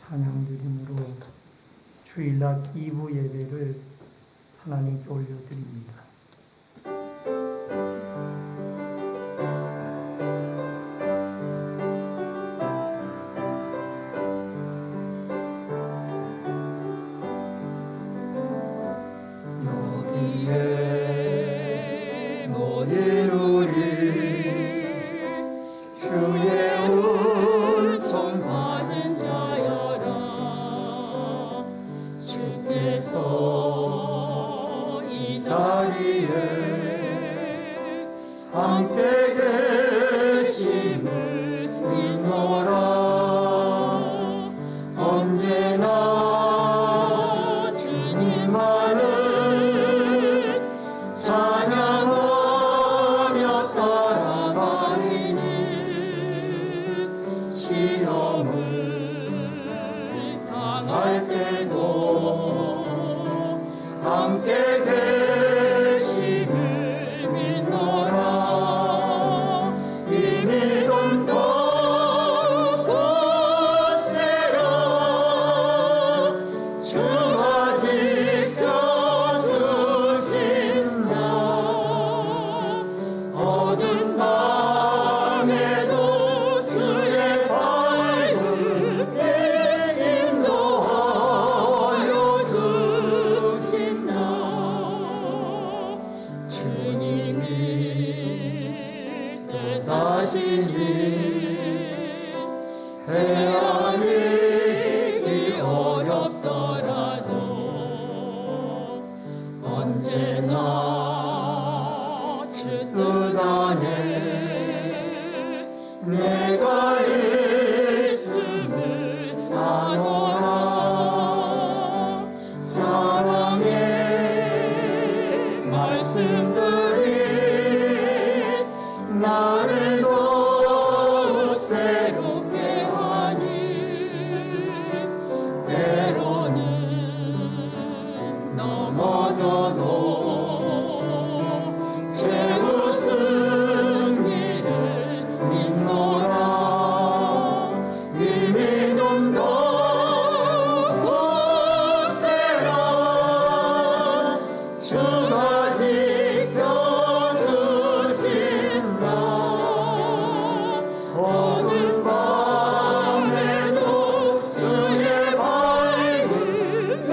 찬양드림으로 주일날 2부 예배를 하나님께 올려드립니다. 여기에 모인 우리 주의 은총 받은 자여라. 주께서 이 자리에 함께 계심을 믿노라. 언제나 주님만을 찬양하며 따라가리니 시험을 당할 때도 함께 계심을 믿노라. 이 믿음 더욱 굳세라. 주가 지켜주신다. 어두운 밤에도 주의 밝은 길 인도하여 주신다. 주님이 뜻하시니 헤아리기 어렵더라도 언제나 주 뜻 안에 내가 있음을 아노라. 사랑의 말씀들이 나를 더욱 새롭게 하니 때로는 넘어져도 최후 승리를 믿노라. 이 믿음 더욱 굳세라. 주가 지켜주신다. 어두운 밤에도 주의 밝은 길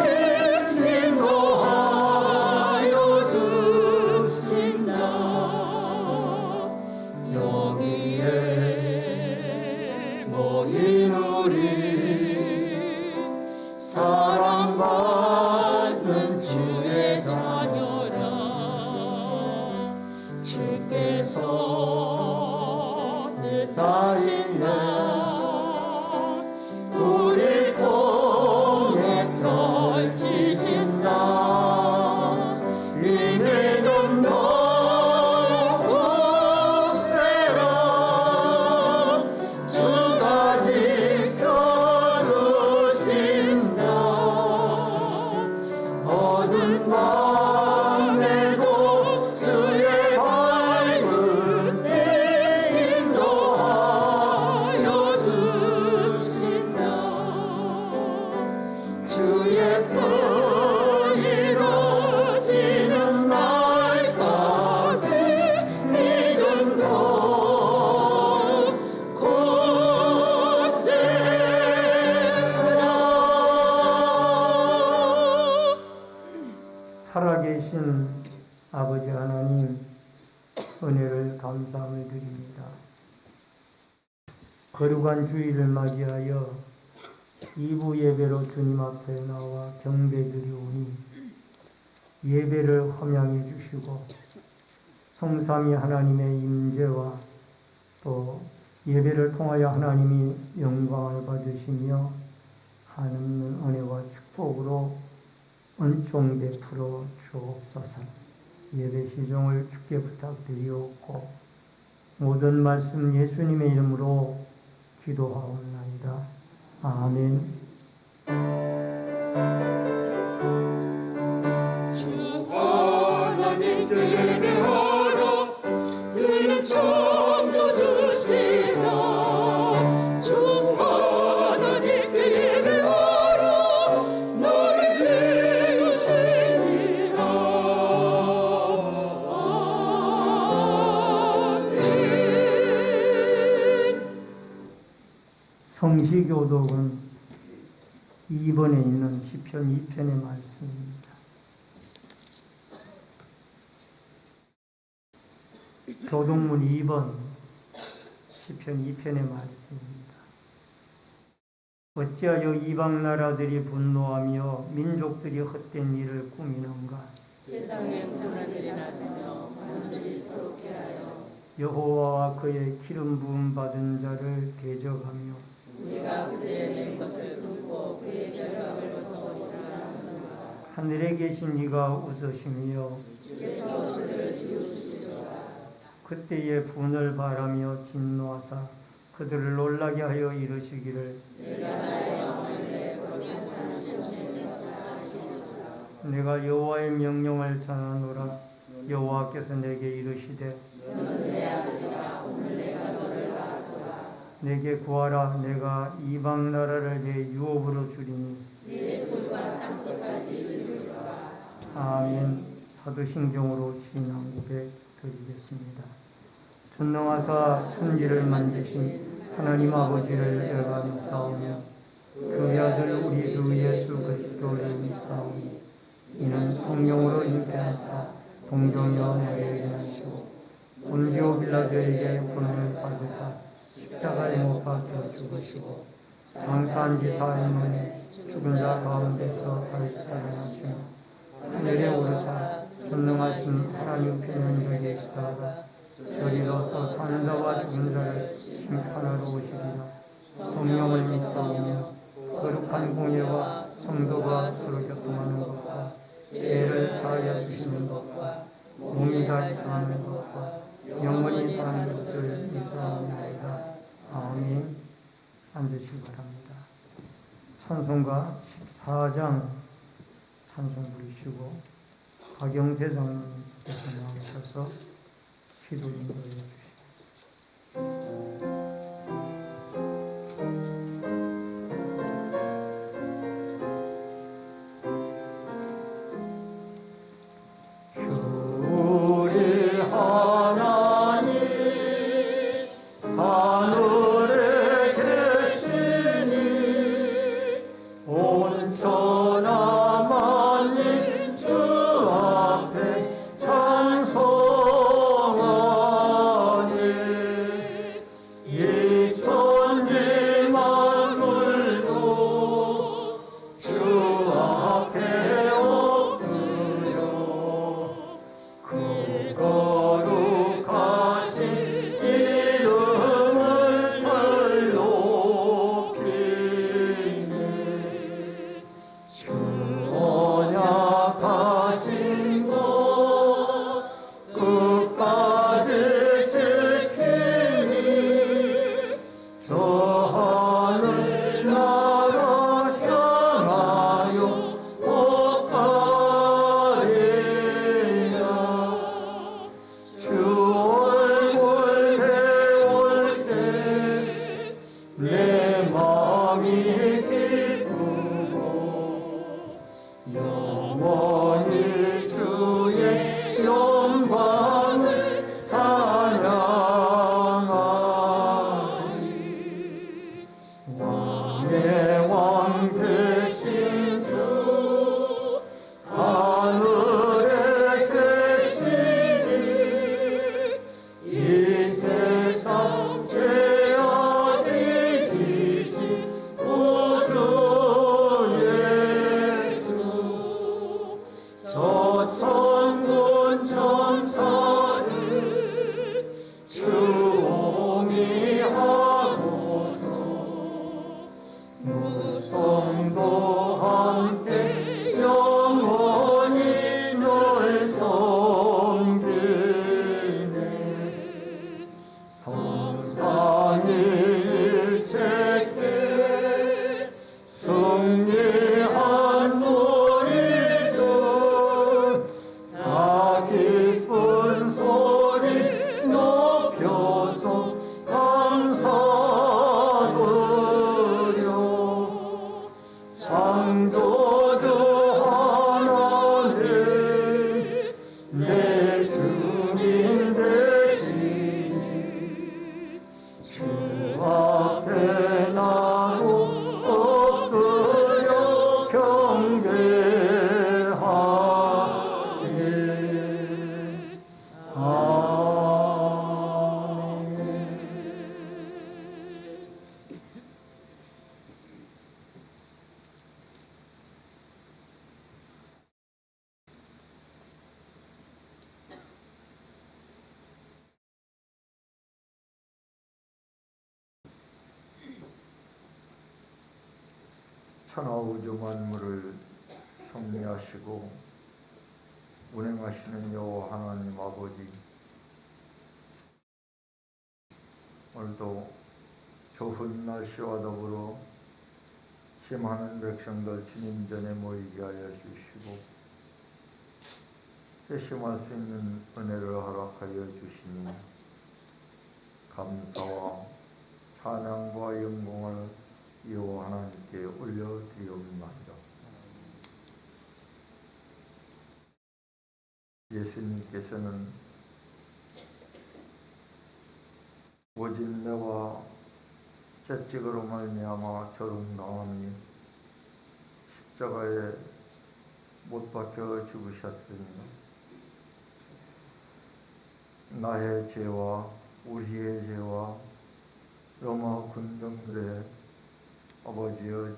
인도하여 주신다. 여기에 모인 우리 사랑받는 주의 자녀라. 주께서 뜻하신 날 우릴 통해 펼치신다. 이 믿음 더욱 굳세라. 주가 지켜주신다. 어두운 밤에도 주의 밝은 길 인도하여 주신다. 주의 뜻 이루어지는 날까지 믿음 더욱 굳세라. 살아계신 아버지 하나님, 은혜를 감사함을 드립니다. 거룩한 주일을 맞이하여 2부 예배로 주님 앞에 나와 경배드리오니 예배를 함양해 주시고 성삼위 하나님의 임재와 또 예배를 통하여 하나님이 영광을 받으시며 하는 은혜와 축복으로 은총 베풀어 주옵소서. 예배 시종을 주께 부탁드리옵고 모든 말씀 예수님의 이름으로 기도하옵나이다. 아멘. 주 하나님께 예배하라. 그는 창조주시라. 주 하나님께 예배하라. 성시교독은 2번에 있는 시편 2편의 말씀입니다. 교독문 2번 시편 2편의 말씀입니다. 어찌하여 이방 나라들이 분노하며 민족들이 헛된 일을 꾸미는가? 세상에 군하들이 나서며 관원들이 서럽게 하여 여호와와 그의 기름 부음 받은 자를 대적하며 우리가 그들의 낸 것을 끊고 그의 결박을 벗어버리자. 하늘에 계신 이가 웃으시며 주께서 그들을 비웃으시리로다. 그때에 분을 바라며 진노하사 그들을 놀라게 하여 이르시기를 내가 나의 영을 내 거룩한 산 시온에서 찾으시리로다. 내가 여호와의 명령을 전하노라. 여호와께서 내게 이르시되 너는 내 아들이라. 오늘 내가 너를 낳았노라. 내게 구하라. 내가 이방 나라를 내 유업으로 주리니 네 손과 땅끝까지 이르리로다. 아멘. 사도신경으로 신앙 고백 드리겠습니다. 전능하사 천지를 만드신 하나님 아버지를 내가 믿사오며 그의 아들 우리 주 예수 그리스도를 믿사오니 이는 성령으로 잉태하사 동정녀 마리아에게 나시고 본디오 빌라도에게 고난을 받으사 십자가에 못 박혀 죽으시고 장사한 지 4일 만에 죽은 자 가운데서 다시 살아나시며 하늘에 오르사 전능하신 하나님 편에 계시다가 저리로서 사는 자와 죽은 자를 심판하러 오시리라. 성령을 믿사오며 거룩한 공예와 성도가 서로 교통하는 것과 죄를 사하여 주시는 것과 몸이 다시 사는 것과 영원히 사는 것을 믿사옵나이다. 아멘. 앉으시기 바랍니다. 찬송가 14장 찬송 부르시고 박영세 장로님께서 나오셔서 기도 인도해 주시겠습니다. 우리 하나님 하늘에 계시니 온천하 만민 주 앞에 찬송하니 이 천지 만물도 주 앞에 엎드려 그 거룩하신 이름을 절 높이네. 주 언약하신 것 끝까지 지키니 저 하늘 나라 향하여 옷가리며 주 얼굴 배울 때 내 마음이 기쁘고 영원히 주의 영광을 찬양하리. 왕의 왕 되신 주 하늘에 계시니 이 세상 죄악이 이신 구주 예수 저 천군 천사를 주옹이 하고서 무성도 함께 영원히 널 섬기네. 성산이 일체께 승리한 우리들 다 기쁜 소리 높여서 감사드려. 창조주 하나님 내 주님 되시니 주 앞에 나 천하우주 만물을 섭리하시고 운행하시는 여호와 하나님 아버지, 오늘도 좋은 날씨와 더불어 심하는 백성들 주님 전에 모이게 하여 주시고 회심할 수 있는 은혜를 허락하여 주시니 감사와 찬양과 영광을 여호와 하나님께 올려드리옵나이다. 예수님께서는 오직 내와 채찍으로 말미암아 조롱당하니 십자가에 못 박혀 죽으셨으니 나의 죄와 우리의 죄와 로마 군병들의 아버지의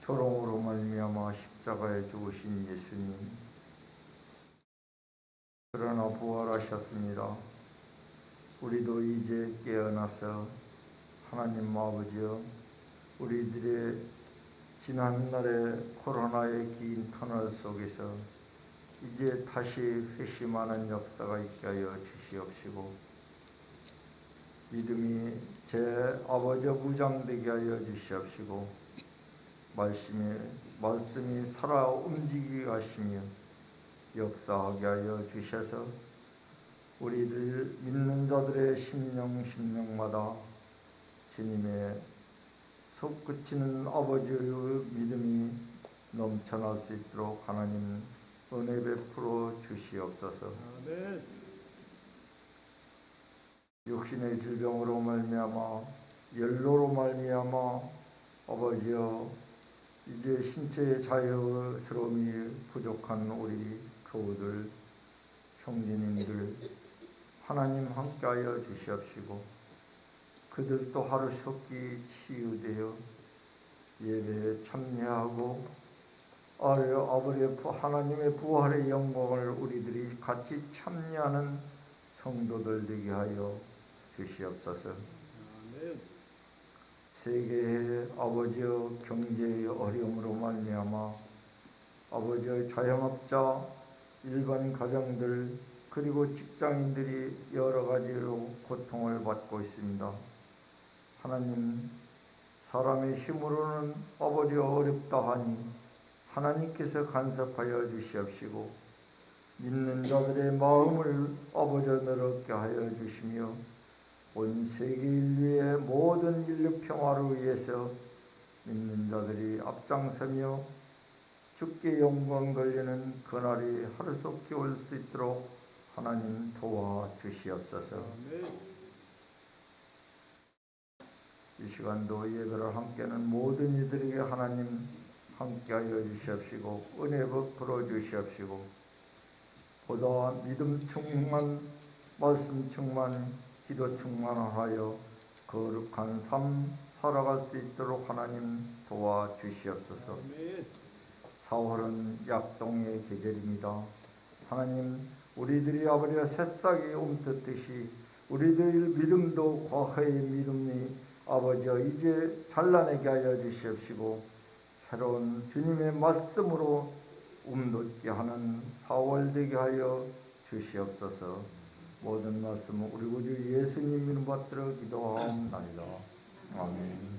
조롱으로 말미암아 십자가에 죽으신 예수님, 그러나 부활하셨습니다. 우리도 이제 깨어나서 하나님 아버지여, 우리들의 지난날의 코로나의 긴 터널 속에서 이제 다시 회심하는 역사가 있게 하여 주시옵시고, 믿음이 제 아버지의 무장되게 하여 주시옵시고, 말씀이 살아 움직이게 하시며 역사하게 하여 주셔서 우리들 믿는 자들의 심령마다 주님의 솟구치는 아버지의 믿음이 넘쳐날 수 있도록 하나님 은혜 베풀어 주시옵소서. 아멘. 육신의 질병으로 말미암아 연로로 말미암아 아버지여, 이제 신체의 자유스러움이 부족한 우리 교우들, 형제님들 하나님 함께하여 주시옵시고, 그들도 하루속히 치유되어 예배에 참여하고 하나님의 부활의 영광을 우리들이 같이 참여하는 성도들 되게 하여 주시옵소서. 아멘. 세계의 아버지의 경제의 어려움으로 말미암아 아버지의 자영업자, 일반 가정들 그리고 직장인들이 여러 가지로 고통을 받고 있습니다. 하나님, 사람의 힘으로는 아버지가 어렵다 하니 하나님께서 간섭하여 주시옵시고, 믿는 자들의 마음을 아버지 너롭게 하여 주시며 온 세계 인류의 모든 인류 평화를 위해서 믿는 자들이 앞장서며 주께 영광 돌리는 그날이 하루속히 올 수 있도록 하나님 도와주시옵소서. 아멘. 이 시간도 예배를 함께하는 모든 이들에게 하나님 함께하여 주시옵시고 은혜 베풀어 주시옵시고, 보다 믿음 충만, 말씀 충만, 기도 충만하여 거룩한 삶 살아갈 수 있도록 하나님 도와주시옵소서. 아멘. 4월은 약동의 계절입니다. 하나님, 우리들이 아버지가 새싹이 움트듯이 우리들 믿음도 과거의 믿음이 아버지여 이제 잘라내게 하여 주시옵시고, 새로운 주님의 말씀으로 움돋게 하는 4월 되게 하여 주시옵소서. 모든 말씀은 우리 구주 예수님 이름 받들어 기도하옵나이다. 아멘.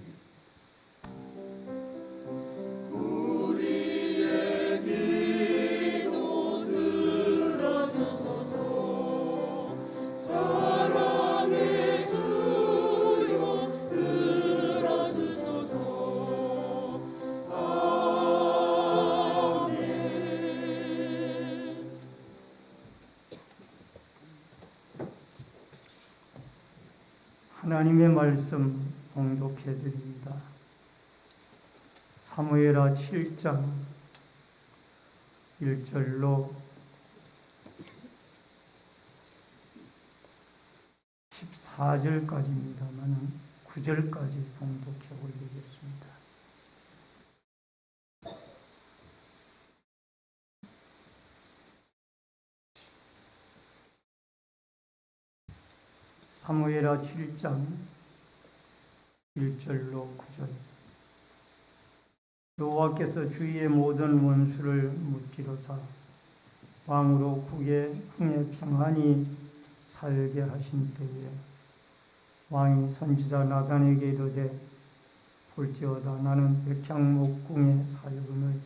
하나님의 말씀 봉독해 드립니다. 사무엘하 7장 1절로 14절까지입니다만 9절까지 봉독해 올리겠습니다. 사무엘하 7장 1절로 9절. 여호와께서 주위의 모든 원수를 무찌르사 왕으로 흥에 평안히 살게 하신 때에 왕이 선지자 나단에게 이르되 볼지어다 나는 백향목궁에 살거늘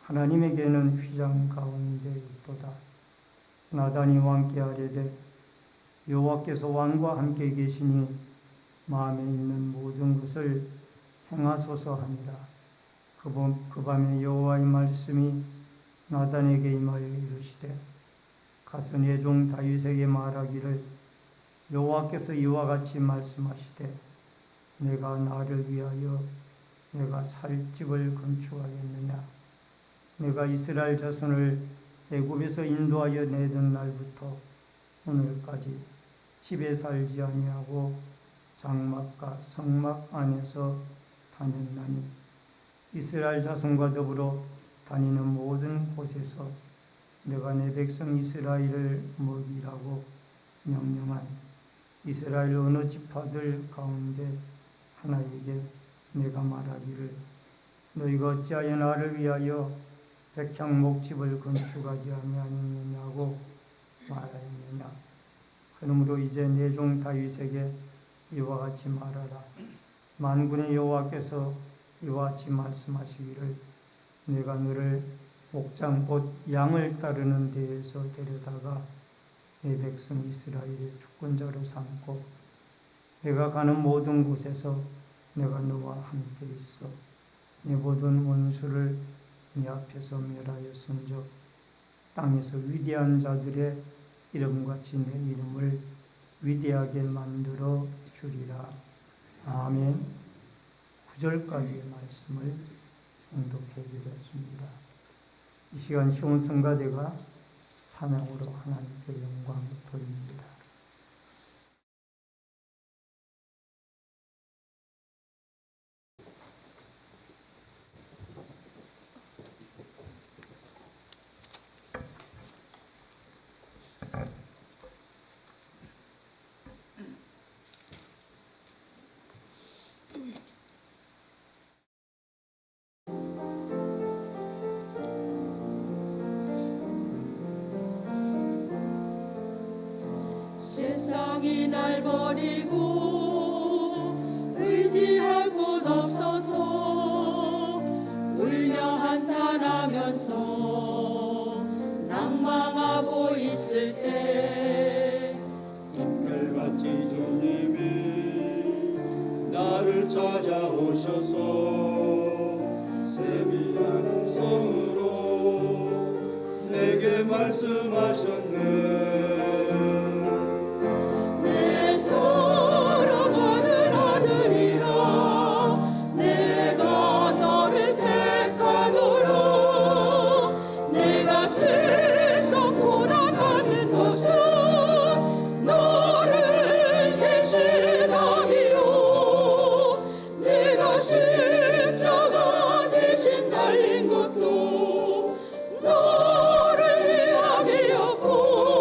하나님에게는 휘장 가운데 있도다. 나단이 왕께 아뢰되 여호와께서 왕과 함께 계시니 마음에 있는 모든 것을 행하소서 하니라. 그 밤에 여호와의 말씀이 나단에게 임하여 이르시되 가서 내 종 다윗에게 말하기를 여호와께서 이와 같이 말씀하시되 내가 나를 위하여 내가 살 집을 건축하겠느냐. 내가 이스라엘 자손을 애굽에서 인도하여 내던 날부터 오늘까지 집에 살지 아니하고 장막과 성막 안에서 다녔나니 이스라엘 자손과 더불어 다니는 모든 곳에서 내가 내 백성 이스라엘을 먹이라고 명령한 이스라엘 어느 지파들 가운데 하나에게 내가 말하기를 너희가 어찌하여 나를 위하여 백향목집을 건축하지 아니하느냐고 말하였느냐. 그러므로 이제 내 종 다윗에게 이와 같이 말하라. 만군의 여호와께서 이와 같이 말씀하시기를 내가 너를 목장 곧 양을 따르는 데에서 데려다가 내 백성 이스라엘의 주권자로 삼고 내가 가는 모든 곳에서 내가 너와 함께 있어 내 모든 원수를 네 앞에서 멸하였은즉 땅에서 위대한 자들의 이름같이 내 이름을 위대하게 만들어 주리라. 아멘. 9절까지의 말씀을 봉독해 드렸습니다. 이 시간 시온 성가대가 찬양으로 하나님께 영광을 돌립니다. 세상이 날 버리고 의지할 곳 없어서 울며 한탄하면서 낭망하고 있을 때 특별같이 주님이 나를 찾아오셔서 세미한 음성으로 내게 말씀하셨네. 십자가 대신 달린 것도 너를 위함이었고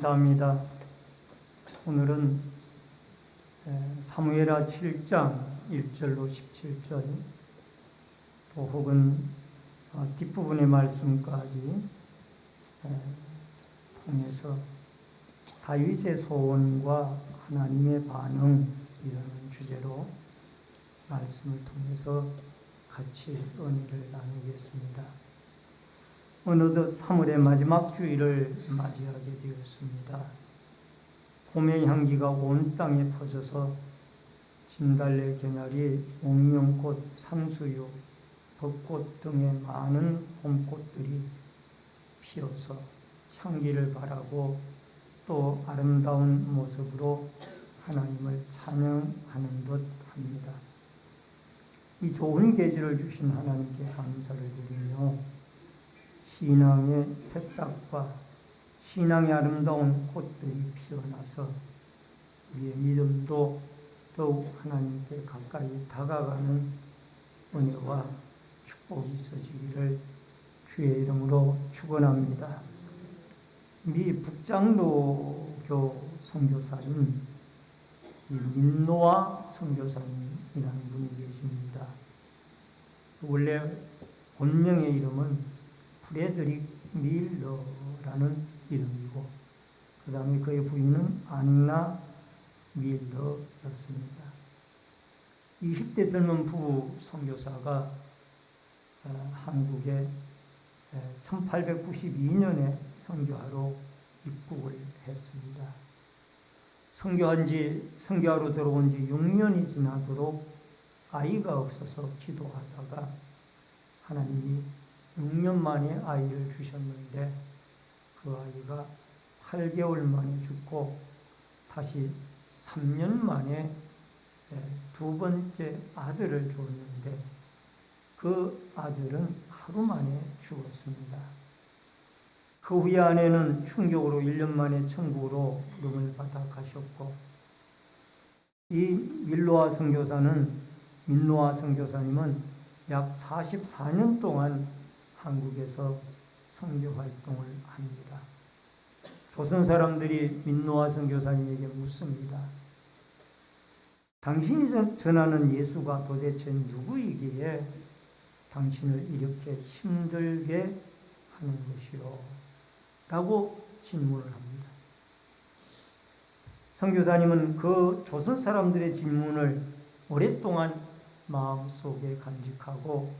감사합니다. 오늘은 사무엘하 7장 1절로 17절 또 혹은 뒷부분의 말씀까지 통해서 다윗의 소원과 하나님의 반응이라는 주제로 말씀을 통해서 같이 은혜를 나누겠습니다. 어느덧 3월의 마지막 주일을 맞이하게 되었습니다. 봄의 향기가 온 땅에 퍼져서 진달래, 개나리, 옥령꽃, 산수유, 벚꽃 등의 많은 봄꽃들이 피어서 향기를 바라고 또 아름다운 모습으로 하나님을 찬양하는 듯 합니다. 이 좋은 계절을 주신 하나님께 감사를 드리며 신앙의 새싹과 신앙의 아름다운 꽃들이 피어나서 우리의 믿음도 더욱 하나님께 가까이 다가가는 은혜와 축복이 있어지기를 주의 이름으로 축원합니다. 미 북장로교 선교사인 민노아 선교사님이라는 분이 계십니다. 원래 본명의 이름은 프레드릭 밀러라는 이름이고 그 다음에 그의 부인은 안나 밀러였습니다. 20대 젊은 부부 선교사가 한국에 1892년에 선교하러 입국을 했습니다. 선교하러 들어온 지 6년이 지나도록 아이가 없어서 기도하다가 하나님이 6년 만에 아이를 주셨는데 그 아이가 8개월 만에 죽고 다시 3년 만에 두 번째 아들을 줬는데 그 아들은 하루 만에 죽었습니다. 그 후에 아내는 충격으로 1년 만에 천국으로 부름을 받아 가셨고 이 민노아 선교사님은 약 44년 동안 한국에서 선교 활동을 합니다. 조선 사람들이 민노아 선교사님에게 묻습니다. 당신이 전하는 예수가 도대체 누구이기에 당신을 이렇게 힘들게 하는 것이요? 라고 질문을 합니다. 선교사님은 그 조선 사람들의 질문을 오랫동안 마음속에 간직하고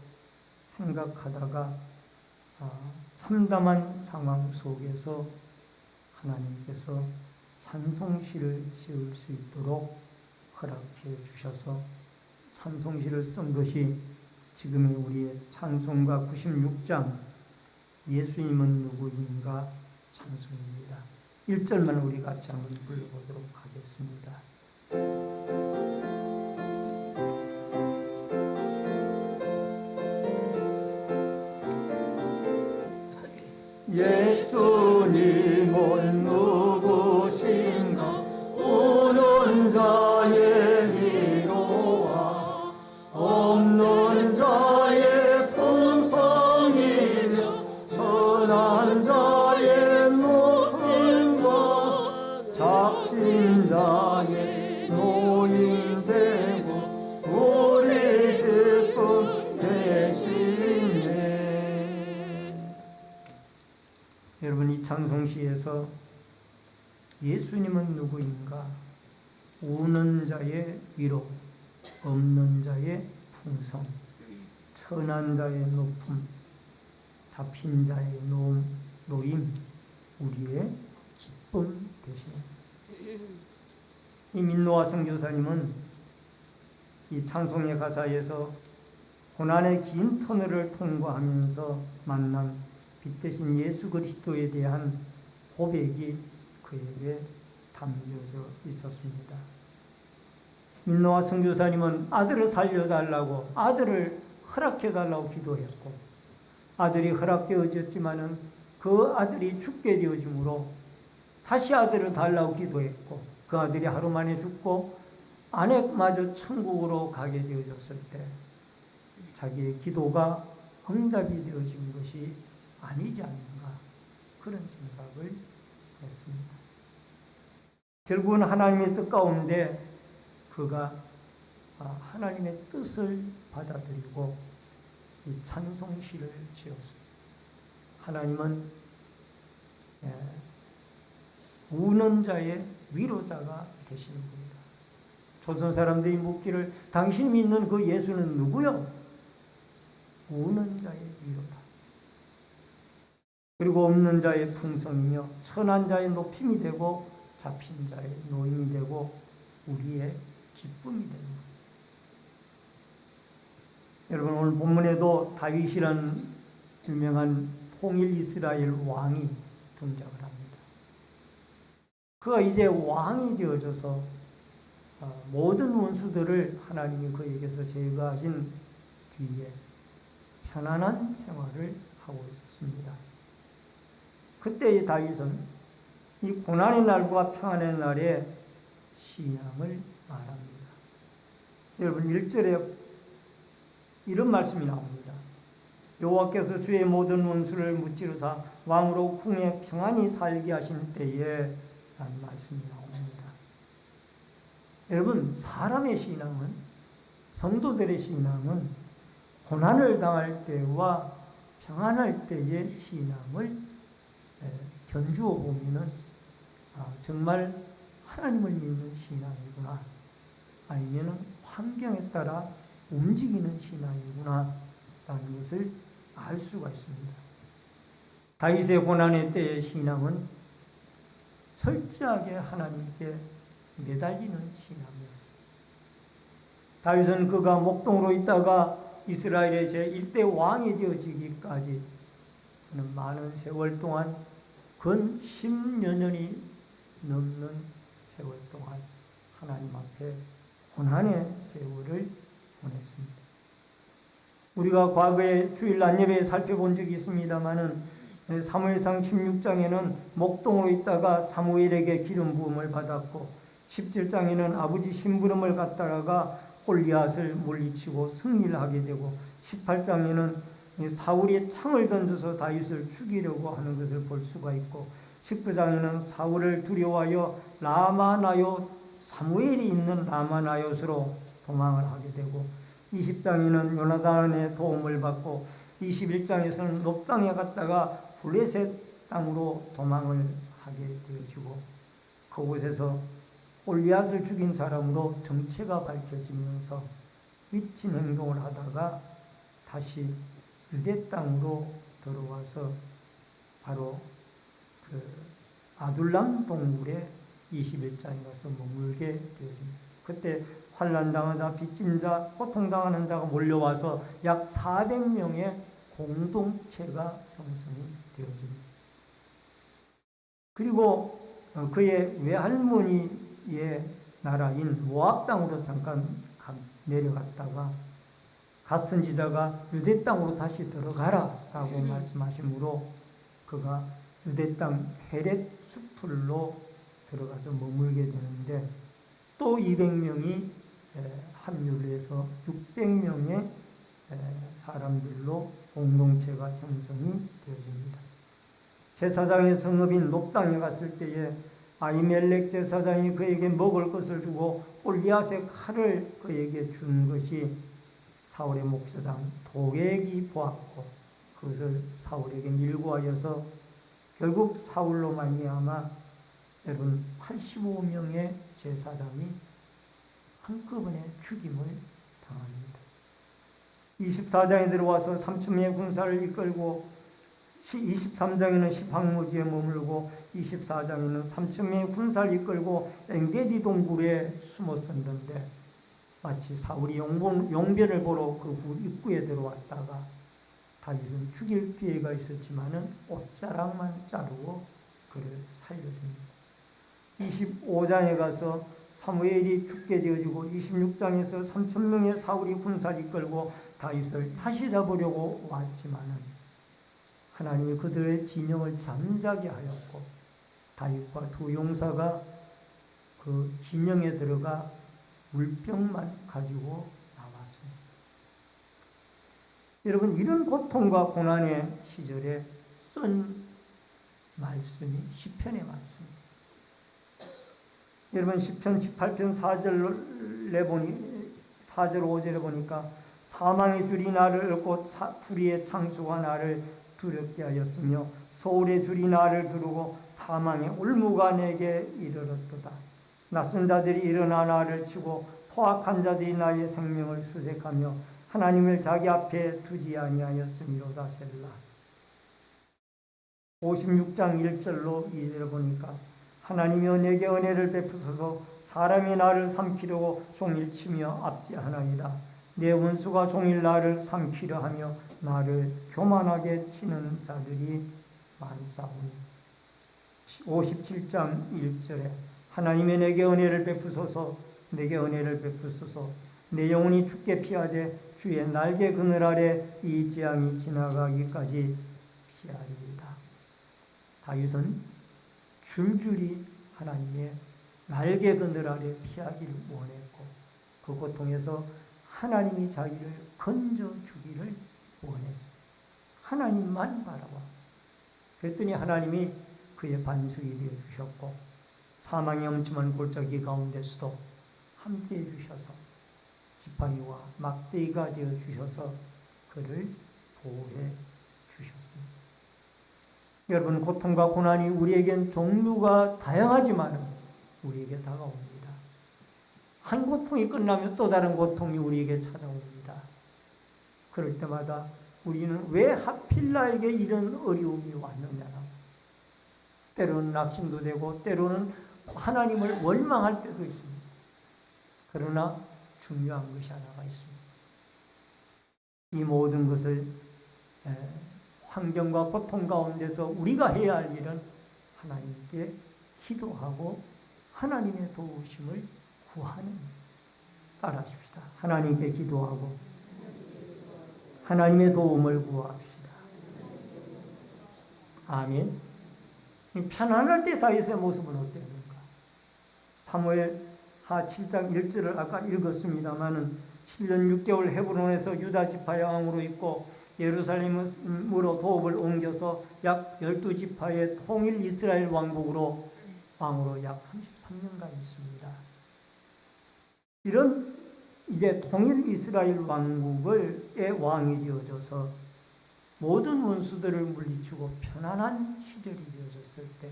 생각하다가 참담한 상황 속에서 하나님께서 찬송시를 지을 수 있도록 허락해 주셔서 찬송시를 쓴 것이 지금의 우리의 찬송가 96장 예수님은 누구인가 찬송입니다. 1절만 우리 같이 한번 불러보도록 하겠습니다. 예수님은 누구신가 오는 자의 위로와 없는 자의 풍성이며 선한 자의 높음과 잡힌 자의 노인 되고 우리 기쁨 되시네. 여러분, 이 찬송시에서 예수님은 누구인가? 우는 자의 위로, 없는 자의 풍성, 천한 자의 높음, 잡힌 자의 노임, 우리의 기쁨 되시네. 이 민노아 선교사님은 이 찬송의 가사에서 고난의 긴 터널을 통과하면서 만난 빛 대신 예수 그리스도에 대한 고백이 그에게 담겨져 있었습니다. 민노아 선교사님은 아들을 살려달라고, 아들을 허락해달라고 기도했고, 아들이 허락되어졌지만은 그 아들이 죽게 되어지므로 다시 아들을 달라고 기도했고, 그 아들이 하루 만에 죽고 아내마저 천국으로 가게 되어졌을 때 자기의 기도가 응답이 되어진 것이 아니지 않는가, 그런 생각을 했습니다. 결국은 하나님의 뜻 가운데 그가 하나님의 뜻을 받아들이고 이 찬송시를 지었습니다. 하나님은 우는 자의 위로자가 되시는 분이다. 조선 사람들이 묻기를 당신 믿는 그 예수는 누구요? 우는 자의 위로다. 그리고 없는 자의 풍성이며 선한 자의 높임이 되고 잡힌 자의 노임이 되고 우리의 기쁨이 되는 것. 여러분 오늘 본문에도 다윗이라는 유명한 통일 이스라엘 왕이 등장을 합니다. 그가 이제 왕이 되어져서 모든 원수들을 하나님이 그에게서 제거하신 뒤에 편안한 생활을 하고 있었습니다. 그때 다윗은 이 고난의 날과 평안의 날에 신앙을 말합니다. 여러분 1절에 이런 말씀이 나옵니다. 여호와께서 주의 모든 원수를 무찌르사 왕으로 궁에 평안히 살게 하신 때에 라는 말씀이 나옵니다. 여러분 사람의 신앙은, 성도들의 신앙은 고난을 당할 때와 평안할 때의 신앙을 견주어 보면은 정말 하나님을 믿는 신앙이구나, 아니면 환경에 따라 움직이는 신앙이구나 라는 것을 알 수가 있습니다. 다윗의 고난의 때의 신앙은 철저하게 하나님께 매달리는 신앙이었습니다. 다윗은 그가 목동으로 있다가 이스라엘의 제1대 왕이 되어지기까지 그는 많은 세월 동안 근 10여 년이 넘는 세월 동안 하나님 앞에 고난의 세월을 보냈습니다. 우리가 과거에 주일 낮예배에 살펴본 적이 있습니다마는 사무엘상 16장에는 목동으로 있다가 사무엘에게 기름 부음을 받았고 17장에는 아버지 심부름을 갖다가 골리앗을 물리치고 승리를 하게 되고 18장에는 사울이 창을 던져서 다윗을 죽이려고 하는 것을 볼 수가 있고 19장에는 사울을 두려워하여 라마나요, 사무엘이 있는 라마나요스로 도망을 하게 되고 20장에는 요나단의 도움을 받고 21장에서는 높당에 갔다가 블레셋 땅으로 도망을 하게 되어지고 그곳에서 골리앗을 죽인 사람으로 정체가 밝혀지면서 미친 행동을 하다가 다시 유대 땅으로 들어와서 바로 그 아둘람 동굴에 21장에 가서 머물게 되어집니다. 그때 환난당하다 빚진 자, 고통당하는 자가 몰려와서 약 400명의 공동체가 형성이 되어집니다. 그리고 그의 외할머니의 나라인 모압 땅으로 잠깐 내려갔다가 갓 선지자가 유대 땅으로 다시 들어가라 라고 말씀하시므로 그가 유대 땅 헤렛 수풀로 들어가서 머물게 되는데 또 200명이 합류를 해서 600명의 사람들로 공동체가 형성이 되어집니다. 제사장의 성읍인 높당에 갔을 때에 아히멜렉 제사장이 그에게 먹을 것을 주고 골리앗의 칼을 그에게 준 것이 사울의 목사장 도객이 보았고 그것을 사울에게 밀고 하여서 결국 사울로 말미암아 여러분 85명의 제사장이 한꺼번에 죽임을 당합니다. 24장에 들어와서 3,000명의 군사를 이끌고 23장에는 시팡무지에 머물고 24장에는 3,000명의 군사를 이끌고 엔게디 동굴에 숨었었는데 마치 사울이 용변을 보러 그 입구에 들어왔다가 다윗은 죽일 기회가 있었지만은 옷자락만 자르고 그를 살려줍니다. 25장에 가서 사무엘이 죽게 되어지고 26장에서 3,000명의 사울이 군사를 이끌고 다윗을 다시 잡으려고 왔지만은 하나님이 그들의 진영을 잠자게 하였고 다윗과 두 용사가 그 진영에 들어가 물병만 가지고 나왔습니다. 여러분 이런 고통과 고난의 시절에 쓴 말씀이 시편의 말씀입니다. 여러분 시편 18편 4절 5절에 보니까 사망의 줄이 나를 얽고 불의의 창수가 나를 두렵게 하였으며 소울의 줄이 나를 두르고 사망의 올무가 내게 이르렀도다. 낯선 자들이 일어나 나를 치고 포악한 자들이 나의 생명을 수색하며 하나님을 자기 앞에 두지 아니하였음이로다. 셀라. 56장 1절로 2절을 보니까 하나님이여 내게 은혜를 베푸소서. 사람이 나를 삼키려고 종일 치며 압제하나이다. 내 원수가 종일 나를 삼키려 하며 나를 교만하게 치는 자들이 많사오니. 57장 1절에 하나님의 내게 은혜를 베푸소서. 내게 은혜를 베푸소서. 내 영혼이 죽게 피하되 주의 날개 그늘 아래 이 재앙이 지나가기까지 피하리이다. 다윗은 줄줄이 하나님의 날개 그늘 아래 피하기를 원했고 그 고통에서 하나님이 자기를 건져주기를 원했습니다. 하나님만 바라봐. 그랬더니 하나님이 그의 반석이 되어주셨고 사망의 엄침한 골짜기 가운데서도 함께해 주셔서 지팡이와 막대기가 되어주셔서 그를 보호해 주셨습니다. 여러분, 고통과 고난이 우리에겐 종류가 다양하지만 우리에게 다가옵니다. 한 고통이 끝나면 또 다른 고통이 우리에게 찾아옵니다. 그럴 때마다 우리는 왜 하필 나에게 이런 어려움이 왔느냐. 때로는 낙심도 되고 때로는 하나님을 원망할 때도 있습니다. 그러나 중요한 것이 하나가 있습니다. 이 모든 것을 환경과 고통 가운데서 우리가 해야 할 일은 하나님께 기도하고 하나님의 도우심을 구하는. 따라하십시다. 하나님께 기도하고 하나님의 도움을 구합시다. 아멘. 편안할 때 다윗의 모습은 어땠는가? 사무엘 하 7장 1절을 아까 읽었습니다마는 7년 6개월 헤브론에서 유다 지파의 왕으로 있고 예루살렘으로 도읍을 옮겨서 약 12지파의 통일 이스라엘 왕국으로 왕으로 약 33년간 있습니다. 이런 이제 통일 이스라엘 왕국의 왕이 되어져서 모든 원수들을 물리치고 편안한 시절이 되어졌을 때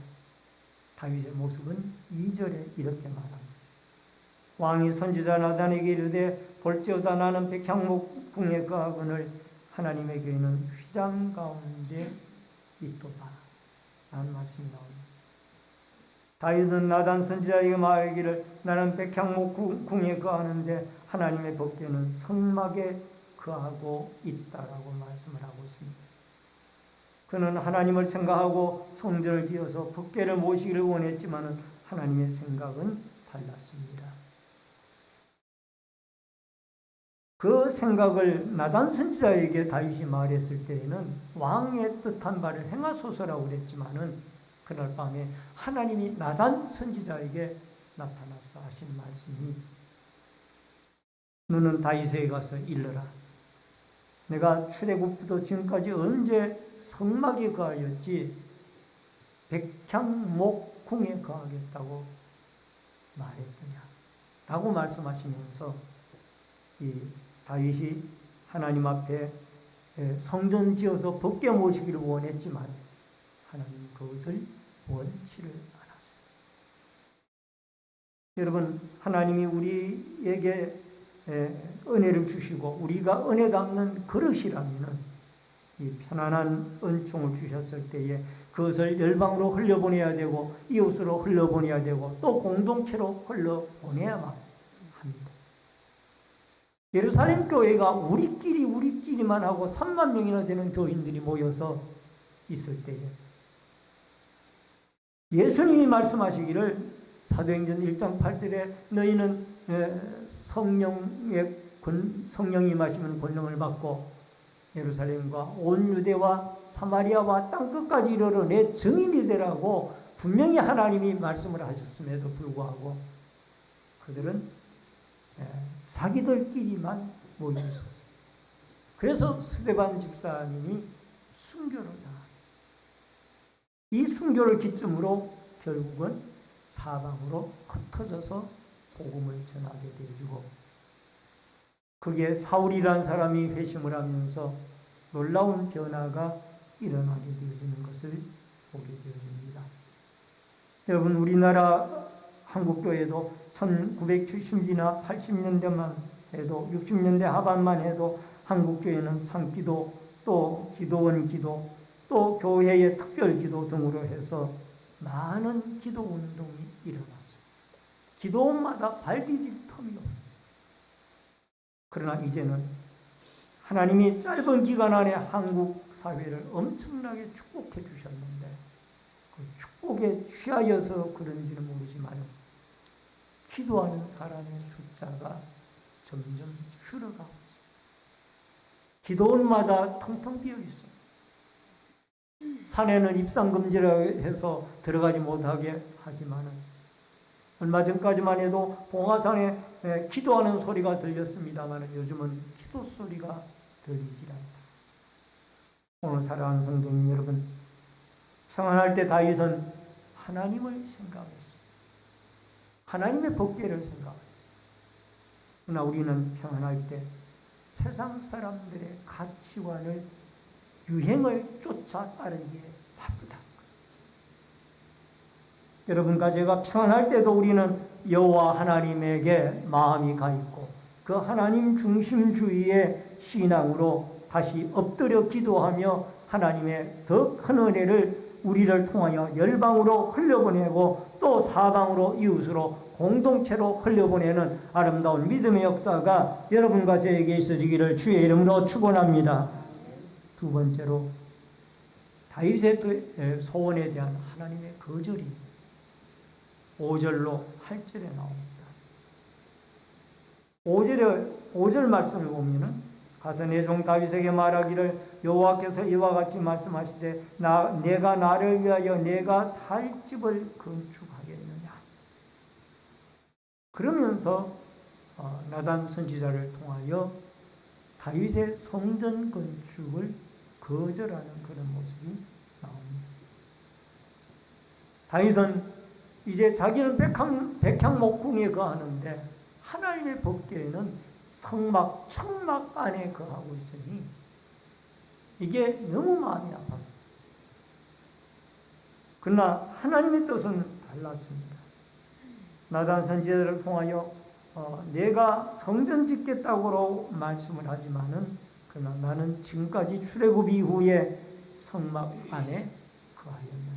다윗의 모습은 2절에 이렇게 말합니다. 왕이 선지자 나단에게 이르되 볼지어다 나는 백향목 궁에 거하거늘 하나님의 교회는 휘장 가운데 있도다. 라는 말씀이 나옵니다. 다윗은 나단 선지자에게 말하기를 나는 백향목 궁에 거하는데 하나님의 법궤는 성막에 거하고 있다라고 말씀을 하고 있습니다. 그는 하나님을 생각하고 성전을 지어서 법궤를 모시기를 원했지만 하나님의 생각은 달랐습니다. 그 생각을 나단 선지자에게 다윗이 말했을 때에는 왕의 뜻한 바를 행하소서라고 그랬지만은 그날 밤에 하나님이 나단 선지자에게 나타나서 하신 말씀이 너는 다윗에게 가서 일러라. 내가 출애굽부터 지금까지 언제 성막에 거하였지 백향목궁에 거하겠다고 말했더냐 라고 말씀하시면서 이 다윗이 하나님 앞에 성전 지어서 법궤 모시기를 원했지만 하나님 그것을 원치를 않았어요. 여러분, 하나님이 우리에게 은혜를 주시고 우리가 은혜 갚는 그릇이라면 이 편안한 은총을 주셨을 때에 그것을 열방으로 흘려보내야 되고 이웃으로 흘려보내야 되고 또 공동체로 흘려보내야만 합니다. 예루살렘 교회가 우리끼리만 하고 3만 명이나 되는 교인들이 모여서 있을 때에 예수님이 말씀하시기를 사도행전 1장 8절에 너희는 성령이 임하시면 권능을 받고 예루살렘과 온 유대와 사마리아와 땅끝까지 이르러 내 증인이 되라고 분명히 하나님이 말씀을 하셨음에도 불구하고 그들은 자기들끼리만 모여 있었어요. 그래서 스데반 집사님이 순교를 당합니다. 이 순교를 기점으로 결국은 사방으로 흩어져서 복음을 전하게 되어지고, 그게 사울이라는 사람이 회심을 하면서 놀라운 변화가 일어나게 되어지는 것을 보게 되어집니다. 여러분, 우리나라 한국교회도 1970년대나 80년대만 해도, 60년대 하반만 해도 한국교회는 상기도, 또 기도원 기도, 또 교회의 특별기도 등으로 해서 많은 기도운동이 일어났어요. 기도원마다 발 디딜 틈이 없어요. 그러나 이제는 하나님이 짧은 기간 안에 한국 사회를 엄청나게 축복해 주셨는데, 그 축복에 취하여서 그런지는 모르지만 기도하는 사람의 숫자가 점점 줄어가고 있어요. 기도원마다 텅텅 비어 있어요. 산에는 입상금지를 해서 들어가지 못하게 하지만은, 얼마 전까지만 해도 봉화산에 기도하는 소리가 들렸습니다만 요즘은 기도 소리가 들리지 않다. 오늘 사랑하는 성도님 여러분, 평안할 때 다윗은 하나님을 생각했어요. 하나님의 법궤를 생각했어요. 그러나 우리는 평안할 때 세상 사람들의 가치관을, 유행을 쫓아 따르기에 바쁘다. 여러분과 제가 평안할 때도 우리는 여호와 하나님에게 마음이 가 있고, 그 하나님 중심주의의 신앙으로 다시 엎드려 기도하며 하나님의 더 큰 은혜를 우리를 통하여 열방으로 흘려보내고, 또 사방으로 이웃으로 공동체로 흘려보내는 아름다운 믿음의 역사가 여러분과 저에게 있어지기를 주의 이름으로 축원합니다. 두 번째로, 다윗의 소원에 대한 하나님의 거절이 5절로 8절에 나옵니다. 5절 말씀을 보면은, 가서 내 종 다윗에게 말하기를 여호와께서 이와 같이 말씀하시되 내가 나를 위하여 내가 살 집을 건축하겠느냐. 그러면서 나단 선지자를 통하여 다윗의 성전 건축을 거절하는 그런 모습이 나옵니다. 다윗은 이제 자기는 백향목궁에 거하는데 하나님의 법궤에는 성막, 천막 안에 거하고 있으니 이게 너무 마음이 아팠어요. 그러나 하나님의 뜻은 달랐습니다. 나단 선지자를 통하여 내가 성전 짓겠다고 말씀을 하지만은, 그러나 나는 지금까지 출애굽 이후에 성막 안에 거하였느니라.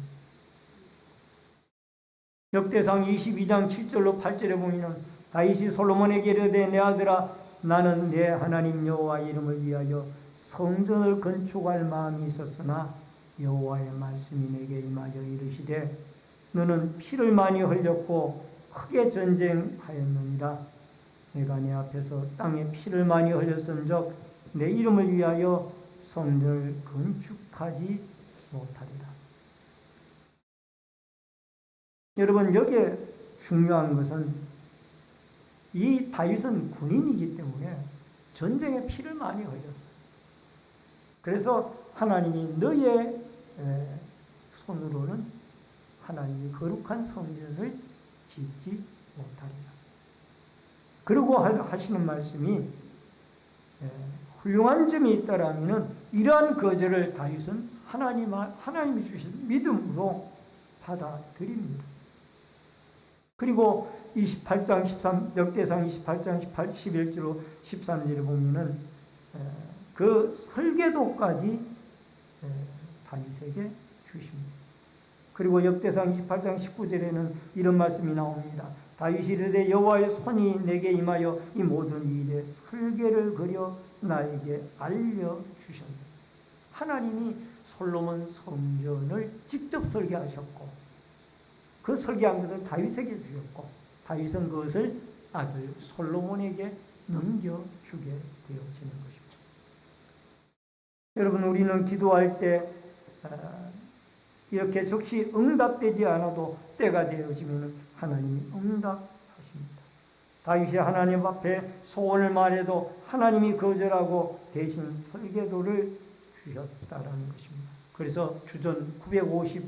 역대상 22장 7절로 8절에 보면은 다윗이 솔로몬에게 이르되 내 아들아, 나는 내 하나님 여호와 이름을 위하여 성전을 건축할 마음이 있었으나 여호와의 말씀이 내게 임하여 이르시되 너는 피를 많이 흘렸고 크게 전쟁하였느니라. 내가 내 앞에서 땅에 피를 많이 흘렸은즉 내 이름을 위하여 성전을 건축하지 못하리라. 여러분, 여기에 중요한 것은 이 다윗은 군인이기 때문에 전쟁에 피를 많이 흘렸어요. 그래서 하나님이 너의 손으로는 하나님이 거룩한 성전을 짓지 못하리라. 그리고 하시는 말씀이 훌륭한 점이 있다라면 이러한 거절을 다윗은 하나님이 주신 믿음으로 받아들입니다. 그리고 28장 13, 역대상 28장 11절로 13절에 보면은 그 설계도까지 다윗에게 주십니다. 그리고 역대상 28장 19절에는 이런 말씀이 나옵니다. 다윗이 이르되 여호와의 손이 내게 임하여 이 모든 일에 설계를 그려 나에게 알려주셨다. 하나님이 솔로몬 성전을 직접 설계하셨고, 그 설계한 것을 다윗에게 주셨고, 다윗은 그것을 아들 솔로몬에게 넘겨주게 되어지는 것입니다. 여러분, 우리는 기도할 때 이렇게 즉시 응답되지 않아도 때가 되어지면 하나님이 응답하십니다. 다윗이 하나님 앞에 소원을 말해도 하나님이 거절하고 대신 설계도를 주셨다라는 것입니다. 그래서 주전 959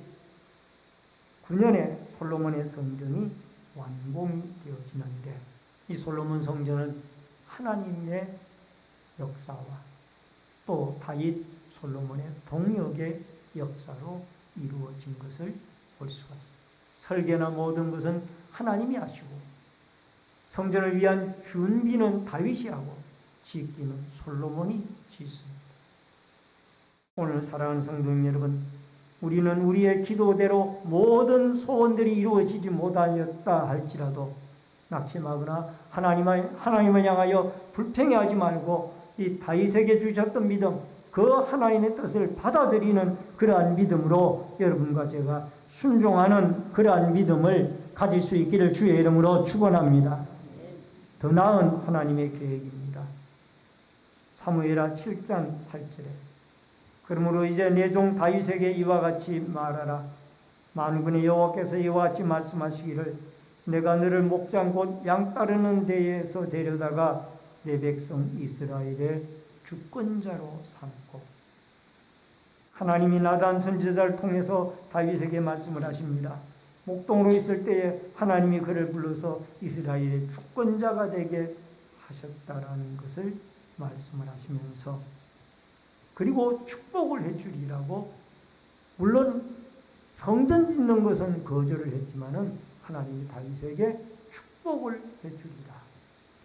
9년에 솔로몬의 성전이 완공이 되어지는데, 이 솔로몬 성전은 하나님의 역사와 또 다윗 솔로몬의 동역의 역사로 이루어진 것을 볼 수가 있습니다. 설계나 모든 것은 하나님이 하시고 성전을 위한 준비는 다윗이 하고 짓기는 솔로몬이 짓습니다. 오늘 사랑하는 성도 여러분, 우리는 우리의 기도대로 모든 소원들이 이루어지지 못하였다 할지라도 낙심하거나 하나님을 향하여 불평해하지 말고 이 다윗에게 주셨던 믿음, 그 하나님의 뜻을 받아들이는 그러한 믿음으로 여러분과 제가 순종하는 그러한 믿음을 가질 수 있기를 주의 이름으로 축원합니다. 더 나은 하나님의 계획입니다. 사무엘하 7장 8절에 그러므로 이제 내 종 다윗에게 이와 같이 말하라. 만군의 여호와께서 이와 같이 말씀하시기를 내가 너를 목장 곧 양 따르는 데에서 데려다가 내 백성 이스라엘의 주권자로 삼고, 하나님이 나단 선지자를 통해서 다윗에게 말씀을 하십니다. 목동으로 있을 때에 하나님이 그를 불러서 이스라엘의 주권자가 되게 하셨다라는 것을 말씀을 하시면서, 그리고 축복을 해주리라고, 물론 성전 짓는 것은 거절을 했지만은 하나님이 다윗에게 축복을 해주리라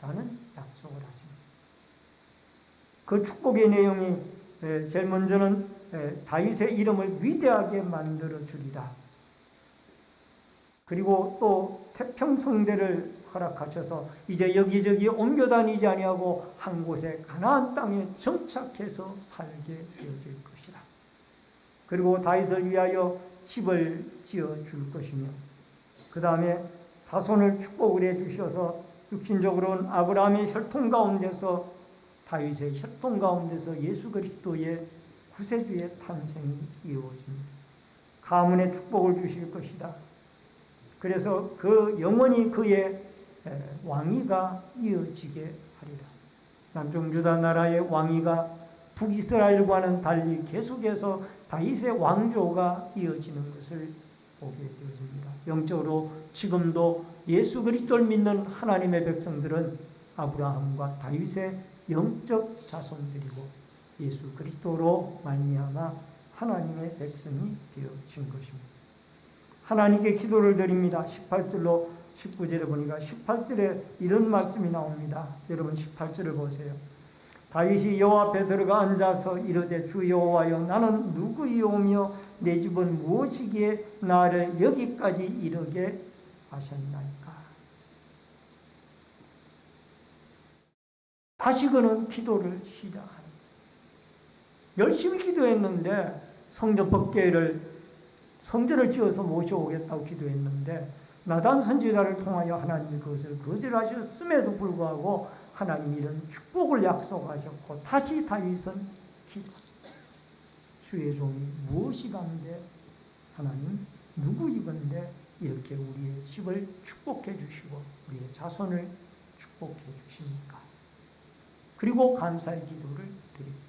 라는 약속을 하십니다. 그 축복의 내용이 제일 먼저는 다윗의 이름을 위대하게 만들어 주리라. 그리고 또 태평성대를 허락하셔서 이제 여기저기 옮겨 다니지 아니하고 한 곳에 가나안 땅에 정착해서 살게 되어질 것이라. 그리고 다윗을 위하여 집을 지어 줄 것이며, 그 다음에 자손을 축복을 해 주셔서 육신적으로는 아브라함의 혈통 가운데서, 다윗의 혈통 가운데서 예수 그리스도의 구세주의 탄생이 이루어집니다. 가문의 축복을 주실 것이다. 그래서 그 영원히 그의 왕위가 이어지게 하리라. 남쪽 유다 나라의 왕위가 북이스라엘과는 달리 계속해서 다윗의 왕조가 이어지는 것을 보게 되어집니다. 영적으로 지금도 예수 그리스도를 믿는 하나님의 백성들은 아브라함과 다윗의 영적 자손들이고 예수 그리스도로 말미암아 하나님의 백성이 되어진 것입니다. 하나님께 기도를 드립니다. 18절로 19절에 보니까 18절에 이런 말씀이 나옵니다. 여러분 18절을 보세요. 다윗이 여호와 앞에 들어가 앉아서 이르되 주 여호와여 나는 누구이오며 내 집은 무엇이기에 나를 여기까지 이르게 하셨나이까. 다시 그는 기도를 시작합니다. 열심히 기도했는데 성전 법궤를 성전을 지어서 모셔오겠다고 기도했는데 나단 선지자를 통하여 하나님이 그것을 거절하셨음에도 불구하고 하나님이 이런 축복을 약속하셨고 다시 다윗은 기도했습니다. 주의 종이 무엇이간데 하나님 누구이건데 이렇게 우리의 집을 축복해 주시고 우리의 자손을 축복해 주십니까? 그리고 감사의 기도를 드립니다.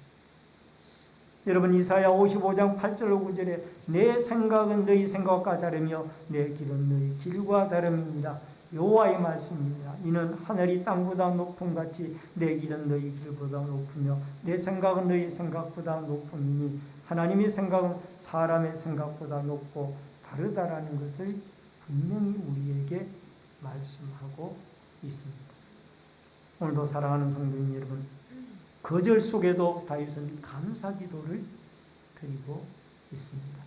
여러분 이사야 55장 8절 9절에 내 생각은 너희 생각과 다르며 내 길은 너희 길과 다름이니라. 여호와의 말씀입니다. 이는 하늘이 땅보다 높음 같이 내 길은 너희 길보다 높으며 내 생각은 너희 생각보다 높음이니 하나님의 생각은 사람의 생각보다 높고 다르다라는 것을 분명히 우리에게 말씀하고 있습니다. 오늘도 사랑하는 성도님 여러분, 거절 속에도 다윗은 감사 기도를 드리고 있습니다.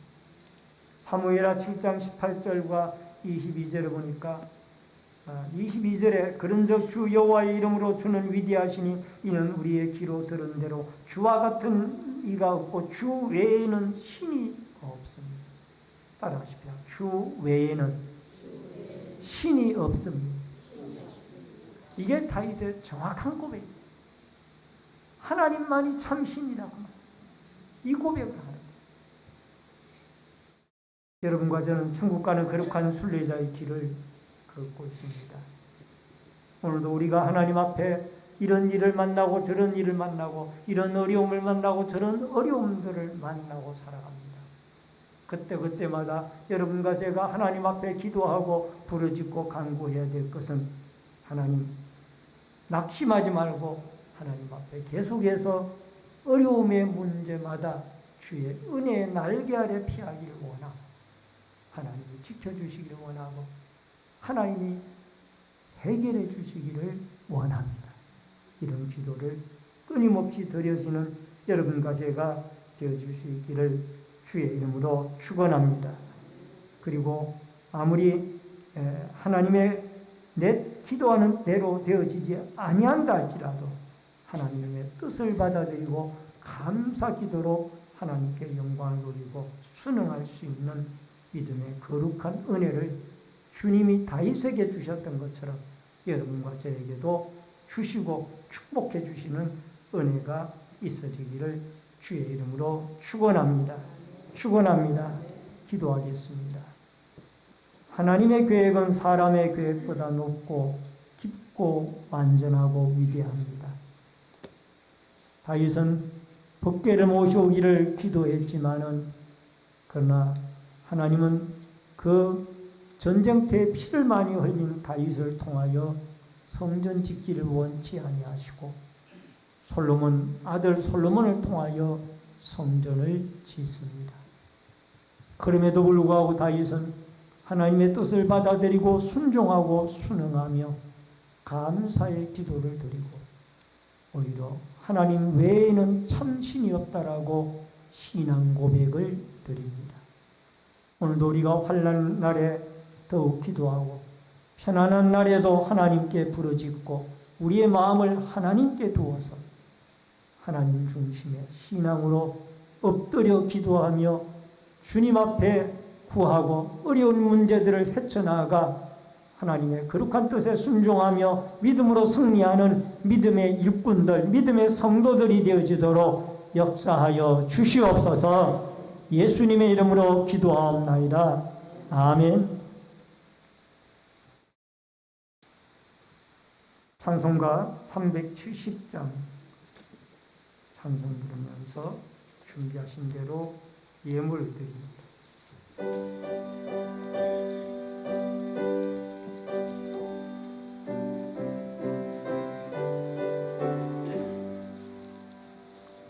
사무엘하 7장 18절과 22절을 보니까 22절에 그런즉 주 여호와의 이름으로 주는 위대하시니 이는 우리의 귀로 들은 대로 주와 같은 이가 없고 주 외에는 신이 없습니다. 따라하십시오. 주 외에는 신이 없습니다. 이게 다윗의 정확한 고백입니다. 하나님만이 참 신이라고 이 고백을 하는 거예요. 여러분과 저는 천국 가는 거룩한 순례자의 길을 걷고 있습니다. 오늘도 우리가 하나님 앞에 이런 일을 만나고 저런 일을 만나고 이런 어려움을 만나고 저런 어려움들을 만나고 살아갑니다. 그때마다 여러분과 제가 하나님 앞에 기도하고 부르짖고 간구해야 될 것은 하나님 낙심하지 말고 하나님 앞에 계속해서 어려움의 문제마다 주의 은혜의 날개 아래 피하기를 원하고 하나님이 지켜주시기를 원하고 하나님이 해결해 주시기를 원합니다. 이런 기도를 끊임없이 드려지는 여러분과 제가 되어주시기를 주의 이름으로 축원합니다. 그리고 아무리 하나님의 내 기도하는 대로 되어지지 아니한다 할지라도 하나님의 뜻을 받아들이고 감사 기도로 하나님께 영광을 돌리고 순응할 수 있는 믿음의 거룩한 은혜를 주님이 다윗에게 주셨던 것처럼 여러분과 저에게도 주시고 축복해 주시는 은혜가 있어지기를 주의 이름으로 축원합니다. 축원합니다. 기도하겠습니다. 하나님의 계획은 사람의 계획보다 높고 깊고 완전하고 위대합니다. 다윗은 법궤를 모셔오기를 기도했지만은 그러나 하나님은 그 전쟁터에 피를 많이 흘린 다윗을 통하여 성전 짓기를 원치 아니하시고 아들 솔로몬을 통하여 성전을 짓습니다. 그럼에도 불구하고 다윗은 하나님의 뜻을 받아들이고 순종하고 순응하며 감사의 기도를 드리고 오히려 하나님 외에는 참 신이 없다라고 신앙 고백을 드립니다. 오늘도 우리가 환난 날에 더욱 기도하고 편안한 날에도 하나님께 부르짖고 우리의 마음을 하나님께 두어서 하나님 중심의 신앙으로 엎드려 기도하며 주님 앞에 구하고 어려운 문제들을 헤쳐나가 하나님의 거룩한 뜻에 순종하며 믿음으로 승리하는 믿음의 일꾼들, 믿음의 성도들이 되어지도록 역사하여 주시옵소서. 예수님의 이름으로 기도하옵나이다. 아멘. 찬송가 370장 찬송 부르면서 준비하신 대로 예물을 드립니다.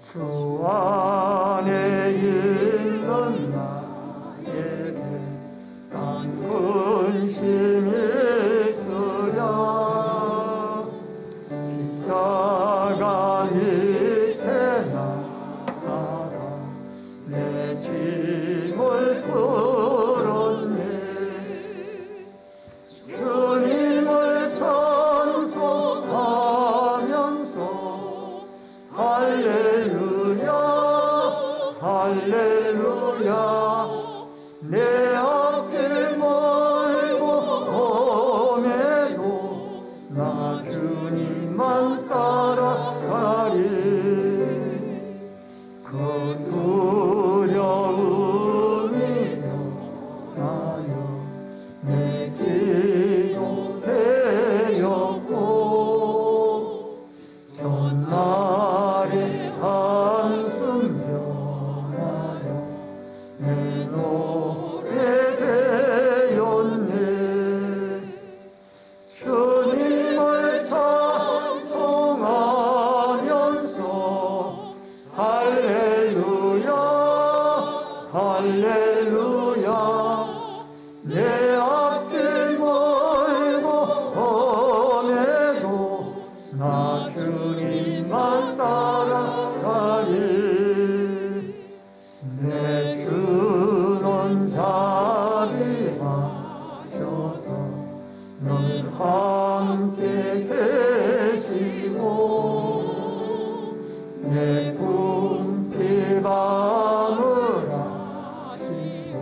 주 안에 있는 나에게 난 근심이 있으랴 십자가 밑에 나가라 내 짐을 풀었네 주님을 찬송하면서 할렐루야 할렐루야 내 앞길 멀고 험해도 나 주님만 따라가리 그 두려움이 나여 내 기도 되었고 전날에 한숨 변하여 내 노래 되었네 주님을 찬송하면서 할렐루야 할렐루야 내 앞길 멀고 험해도 나 주님만 따라가리 내 주는 자비하셔서 늘 함께 계시고 내 꿈길 밤을 아시고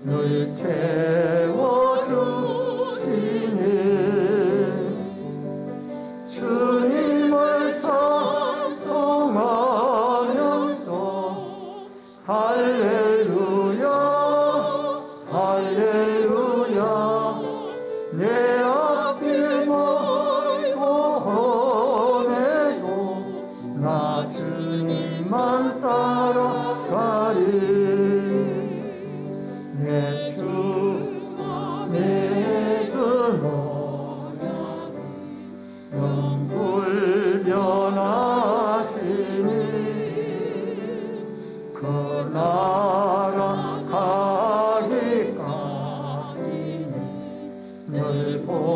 늘 채워주시니 주님을 찬송하면서 할렐루야 할렐루야 내 앞길 멀고 일어나시니 그 나라 가기까지는 늘 보호하시니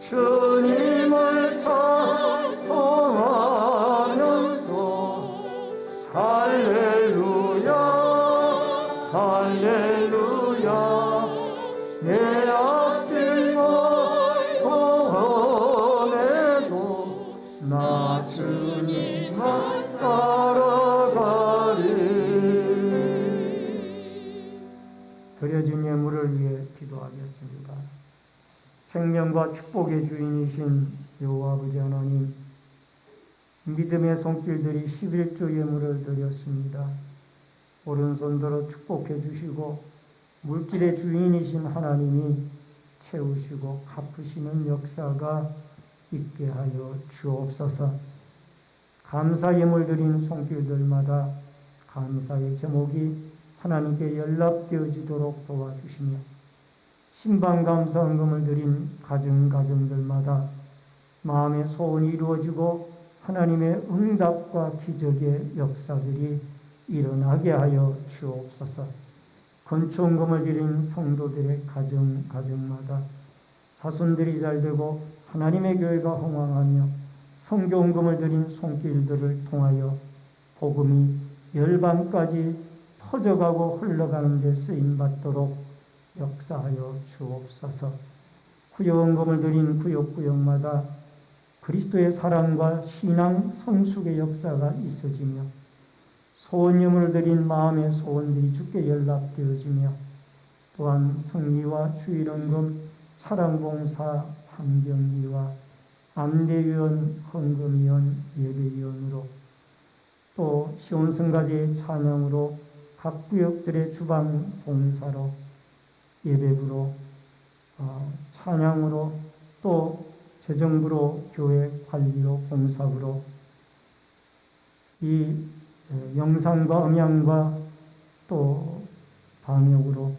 주님을 찬송하면서 할렐루야 할렐루야 내 앞길 멀고해도 나 주님만 따라가리. 드려진 예물을 위해 기도하겠습니다. 생명과 축복의 주인이신 여호와 아버지 하나님, 믿음의 손길들이 11조 예물을 드렸습니다. 오른손들어 축복해 주시고 물길의 주인이신 하나님이 채우시고 갚으시는 역사가 있게 하여 주옵소서. 감사 예물 드린 손길들마다 감사의 제목이 하나님께 연락되어지도록 도와주시며 신방 감사 헌금을 드린 가정들마다 마음의 소원이 이루어지고 하나님의 응답과 기적의 역사들이 일어나게 하여 주옵소서. 건축헌금을 드린 성도들의 가정마다 자손들이 잘되고 하나님의 교회가 흥왕하며 선교헌금을 드린 손길들을 통하여 복음이 열방까지 퍼져가고 흘러가는 데 쓰임받도록 역사하여 주옵소서. 구역헌금을 드린 구역마다 그리스도의 사랑과 신앙 성숙의 역사가 있어지며 소원예물을 드린 마음의 소원들이 주께 연락되어지며 또한 성리와 주일헌금, 차량봉사, 환경위와 안대위원, 헌금위원, 예배위원으로 또 시온성가대의 찬양으로 각 구역들의 주방 봉사로 예배부로 찬양으로 또 재정부로 교회 관리로 봉사부로 이 영상과 음향과 또 방역으로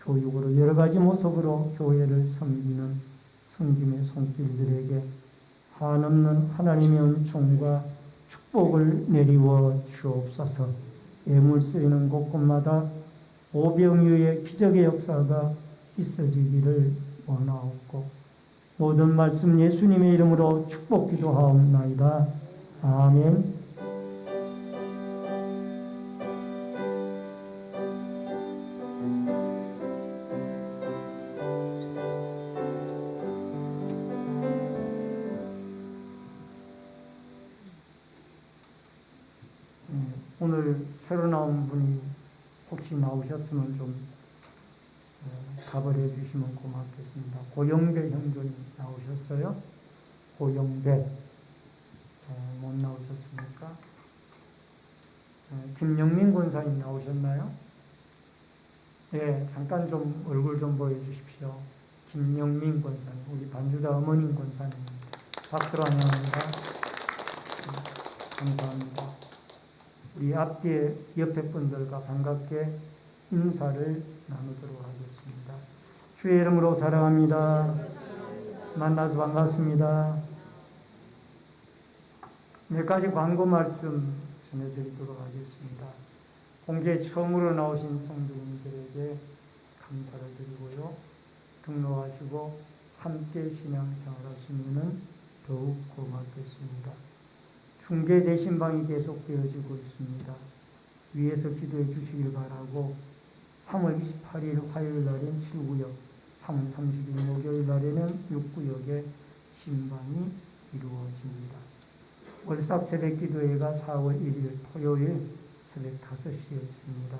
교육으로 여러 가지 모습으로 교회를 섬기는 섬김의 손길들에게 한없는 하나님의 은총과 축복을 내리워 주옵소서. 예물 쓰이는 곳곳마다 오병이어의 기적의 역사가 있어지기를 원하옵고 모든 말씀 예수님의 이름으로 축복 기도하옵나이다. 아멘. 오늘 새로 나온 분이 혹시 나오셨으면 좀 답을 해주시면 고맙겠습니다. 고영배 형제님 나오셨어요? 고영배 못 나오셨습니까? 김영민 권사님 나오셨나요? 네, 잠깐 좀 얼굴 좀 보여주십시오. 김영민 권사님, 우리 반주자 어머님 권사님 박수로 환영합니다. 감사합니다. 우리 앞뒤에 옆에 분들과 반갑게 인사를 나누도록 하겠습니다. 주의 이름으로 사랑합니다. 만나서 반갑습니다. 몇 가지 광고 말씀 전해드리도록 하겠습니다. 공개 처음으로 나오신 성도님들에게 감사를 드리고요. 등록하시고 함께 신앙생활 하시면 더욱 고맙겠습니다. 중계 대신방이 계속되어지고 있습니다. 위에서 기도해 주시길 바라고 3월 28일 화요일 날엔 7구역, 3월 30일 목요일 날에는 6구역에 신방이 이루어집니다. 월삭 새벽기도회가 4월 1일 토요일 새벽 5시에 있습니다.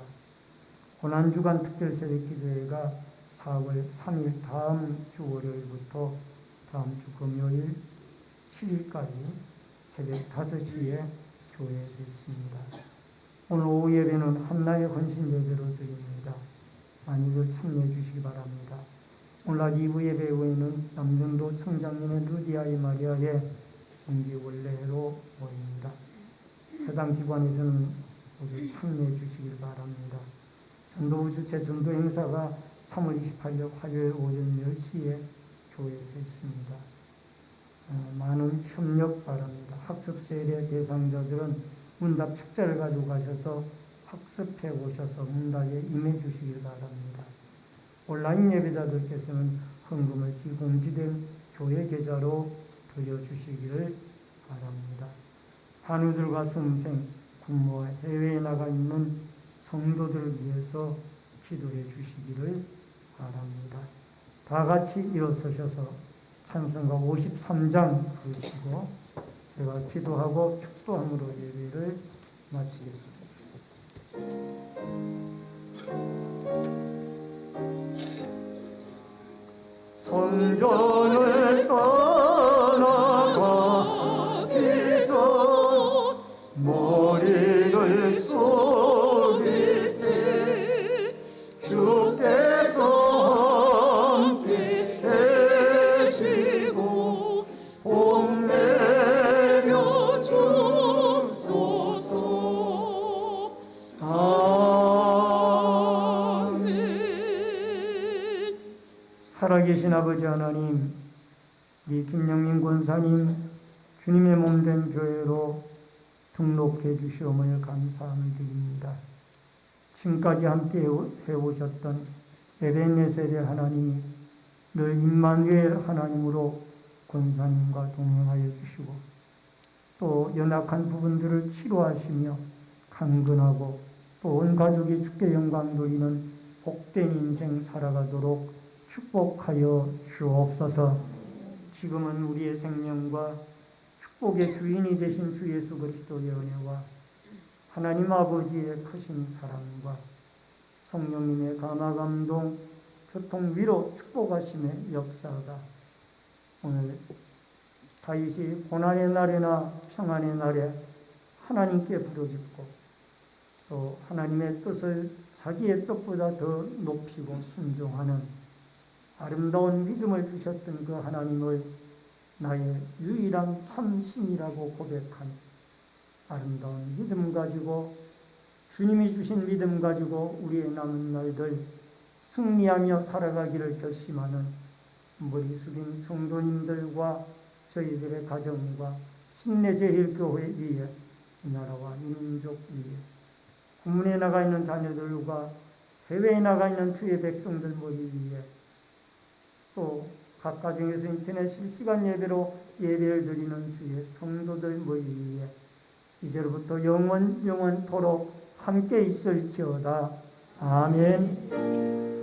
고난주간 특별 새벽기도회가 4월 3일 다음 주 월요일부터 다음 주 금요일 7일까지 새벽 5시에 교회에서 있습니다. 오늘 오후 예배는 한나의 헌신 예배로 드립니다. 많이들 참여해 주시기 바랍니다. 오늘 2부 예배 후에는 남정도 청장님의 루디아의 마리아의 정기 원래로 모입니다. 해당 기관에서는 모두 참여해 주시길 바랍니다. 전도부 주최 전도 행사가 3월 28일 화요일 오전 10시에 교회에서 있습니다. 많은 협력 바랍니다. 학습 세례 대상자들은 문답 책자를 가지고 가셔서 학습해 오셔서 문답에 임해 주시기 바랍니다. 온라인 예배자들께서는 헌금을 비공지된 교회 계좌로 드려주시기를 바랍니다. 한우들과 수험생, 군모와 해외에 나가 있는 성도들을 위해서 기도해 주시기를 바랍니다. 다 같이 일어서셔서 찬송가 53장 부르시고 제가 기도하고 축도함으로 예배를 마치겠습니다. 성전을 떠나가기 전 머리를 숙일 때 주께서 함께 계시고 복 내려 주소서. 아멘. 살아계신 아버지 하나님, 이 김영민 권사님 주님의 몸된 교회로 등록해 주시옵을 감사함을 드립니다. 지금까지 함께 해오셨던 에벤네셀의 하나님이 늘 임마누엘 하나님으로 권사님과 동행하여 주시고 또 연약한 부분들을 치료하시며 강건하고 또 온 가족이 주께 영광 돌리는 복된 인생 살아가도록 축복하여 주옵소서. 지금은 우리의 생명과 축복의 주인이 되신 주 예수 그리스도의 은혜와 하나님 아버지의 크신 사랑과 성령님의 감화감동, 교통, 위로, 축복하심의 역사가 오늘 다윗이 고난의 날에나 평안의 날에 하나님께 부르짖고 또 하나님의 뜻을 자기의 뜻보다 더 높이고 순종하는 아름다운 믿음을 주셨던 그 하나님을 나의 유일한 참신이라고 고백한 아름다운 믿음 가지고 주님이 주신 믿음 가지고 우리의 남은 날들 승리하며 살아가기를 결심하는 머리 숙인 성도님들과 저희들의 가정과 신내제일교회 위에 이 나라와 민족 위에 국문에 나가 있는 자녀들과 해외에 나가 있는 주의 백성들 머리 위에 또 각 가정에서 인터넷 실시간 예배로 예배를 드리는 주의 성도들 머리 위에 이제로부터 영원토록 함께 있을지어다. 아멘.